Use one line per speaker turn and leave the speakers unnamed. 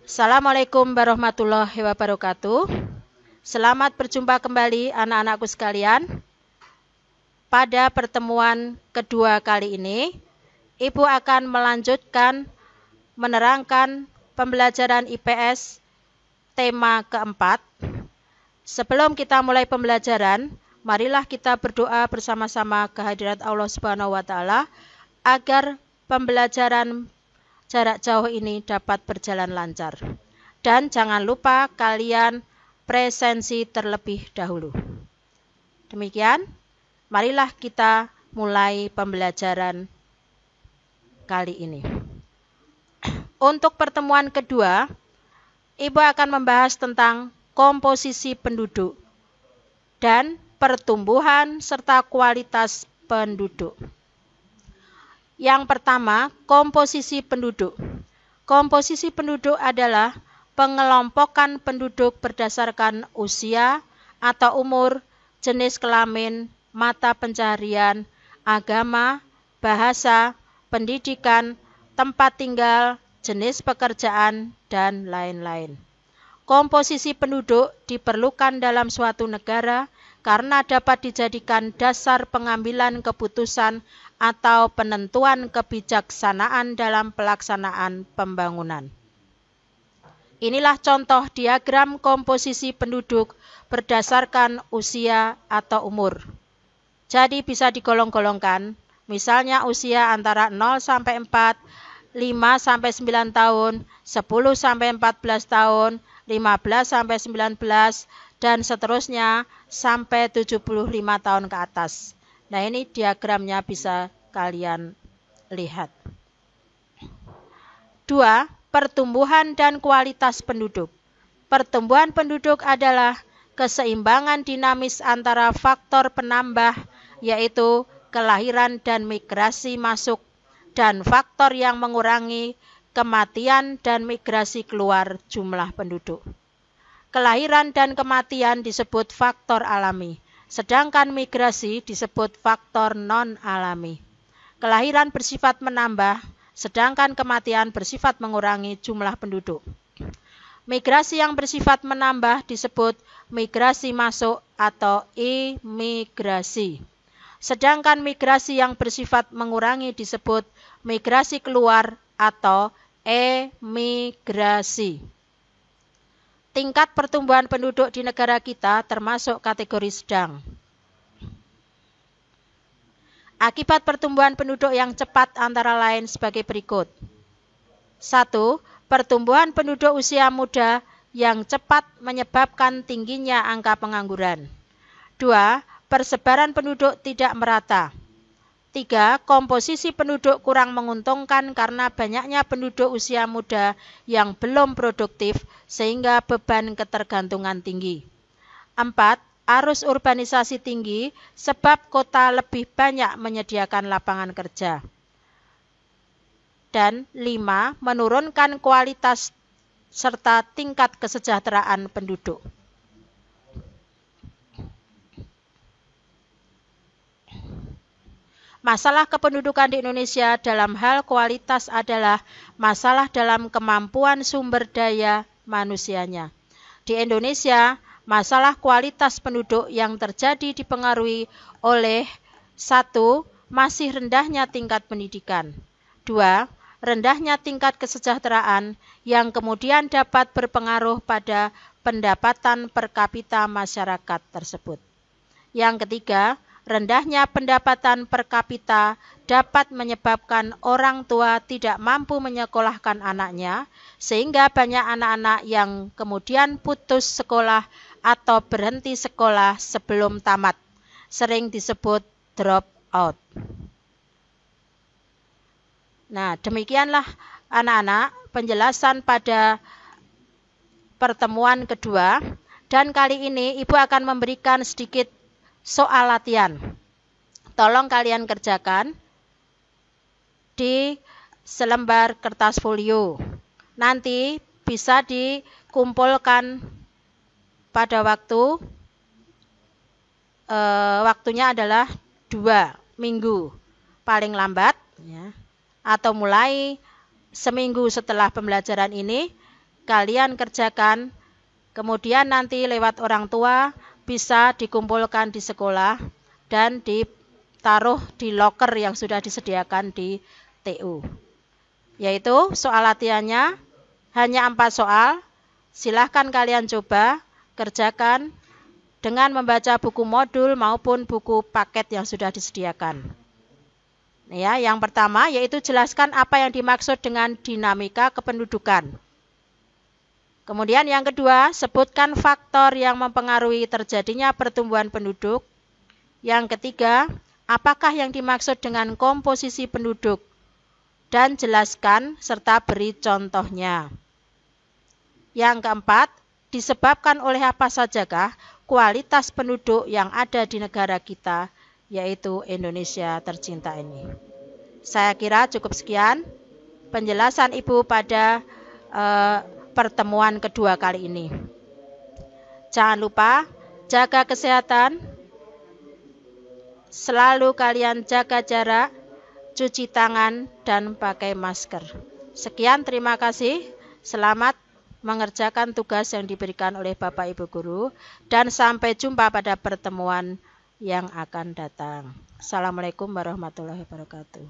Assalamualaikum warahmatullahi wabarakatuh. Selamat berjumpa kembali anak-anakku sekalian. Pada pertemuan kedua kali ini, Ibu akan melanjutkan menerangkan pembelajaran IPS tema keempat. Sebelum kita mulai pembelajaran, marilah kita berdoa bersama-sama kehadirat Allah Subhanahu wa taala agar pembelajaran jarak jauh ini dapat berjalan lancar. Dan jangan lupa kalian presensi terlebih dahulu. Demikian, marilah kita mulai pembelajaran kali ini. Untuk pertemuan kedua, Ibu akan membahas tentang komposisi penduduk dan pertumbuhan serta kualitas penduduk. Yang pertama, komposisi penduduk. Komposisi penduduk adalah pengelompokan penduduk berdasarkan usia atau umur, jenis kelamin, mata pencaharian, agama, bahasa, pendidikan, tempat tinggal, jenis pekerjaan, dan lain-lain. Komposisi penduduk diperlukan dalam suatu negara karena dapat dijadikan dasar pengambilan keputusan atau penentuan kebijaksanaan dalam pelaksanaan pembangunan. Inilah contoh diagram komposisi penduduk berdasarkan usia atau umur. Jadi bisa digolong-golongkan, misalnya usia antara 0 sampai 4, 5 sampai 9 tahun, 10 sampai 14 tahun, 15 sampai 19, dan seterusnya sampai 75 tahun ke atas. Nah, ini diagramnya bisa kalian lihat. 2. Pertumbuhan dan kualitas penduduk. Pertumbuhan penduduk adalah keseimbangan dinamis antara faktor penambah, yaitu kelahiran dan migrasi masuk, dan faktor yang mengurangi kematian dan migrasi keluar jumlah penduduk. Kelahiran dan kematian disebut faktor alami, sedangkan migrasi disebut faktor non-alami. Kelahiran bersifat menambah, sedangkan kematian bersifat mengurangi jumlah penduduk. Migrasi yang bersifat menambah disebut migrasi masuk atau imigrasi. Sedangkan migrasi yang bersifat mengurangi disebut migrasi keluar atau emigrasi. Tingkat pertumbuhan penduduk di negara kita termasuk kategori sedang. Akibat pertumbuhan penduduk yang cepat antara lain sebagai berikut. 1. Pertumbuhan penduduk usia muda yang cepat menyebabkan tingginya angka pengangguran. 2. Persebaran penduduk tidak merata. 3. Komposisi penduduk kurang menguntungkan karena banyaknya penduduk usia muda yang belum produktif sehingga beban ketergantungan tinggi. 4. Arus urbanisasi tinggi sebab kota lebih banyak menyediakan lapangan kerja. Dan 5. Menurunkan kualitas serta tingkat kesejahteraan penduduk. Masalah kependudukan di Indonesia dalam hal kualitas adalah masalah dalam kemampuan sumber daya manusianya. Di Indonesia, masalah kualitas penduduk yang terjadi dipengaruhi oleh 1. Masih rendahnya tingkat pendidikan. 2. Rendahnya tingkat kesejahteraan yang kemudian dapat berpengaruh pada pendapatan per kapita masyarakat tersebut. Yang ketiga, rendahnya pendapatan per kapita dapat menyebabkan orang tua tidak mampu menyekolahkan anaknya, sehingga banyak anak-anak yang kemudian putus sekolah atau berhenti sekolah sebelum tamat, sering disebut drop out. Nah, demikianlah anak-anak penjelasan pada pertemuan kedua, dan kali ini Ibu akan memberikan sedikit soal latihan. Tolong kalian kerjakan di selembar kertas folio. Nanti bisa dikumpulkan pada waktunya adalah 2 minggu paling lambat, ya, atau mulai seminggu setelah pembelajaran ini kalian kerjakan, kemudian nanti lewat orang tua bisa dikumpulkan di sekolah dan ditaruh di loker yang sudah disediakan di TU. Yaitu soal latihannya hanya 4 soal, silahkan kalian coba kerjakan dengan membaca buku modul maupun buku paket yang sudah disediakan. Ya, yang pertama yaitu jelaskan apa yang dimaksud dengan dinamika kependudukan. Kemudian yang kedua, sebutkan faktor yang mempengaruhi terjadinya pertumbuhan penduduk. Yang ketiga, apakah yang dimaksud dengan komposisi penduduk? Dan jelaskan serta beri contohnya. Yang keempat, disebabkan oleh apa sajakah kualitas penduduk yang ada di negara kita, yaitu Indonesia tercinta ini. Saya kira cukup sekian penjelasan Ibu pada pertemuan kedua kali ini. Jangan lupa jaga kesehatan, selalu kalian jaga jarak, cuci tangan, dan pakai masker. Sekian, terima kasih. Selamat mengerjakan tugas yang diberikan oleh Bapak Ibu Guru, dan sampai jumpa pada pertemuan yang akan datang. Assalamualaikum warahmatullahi wabarakatuh.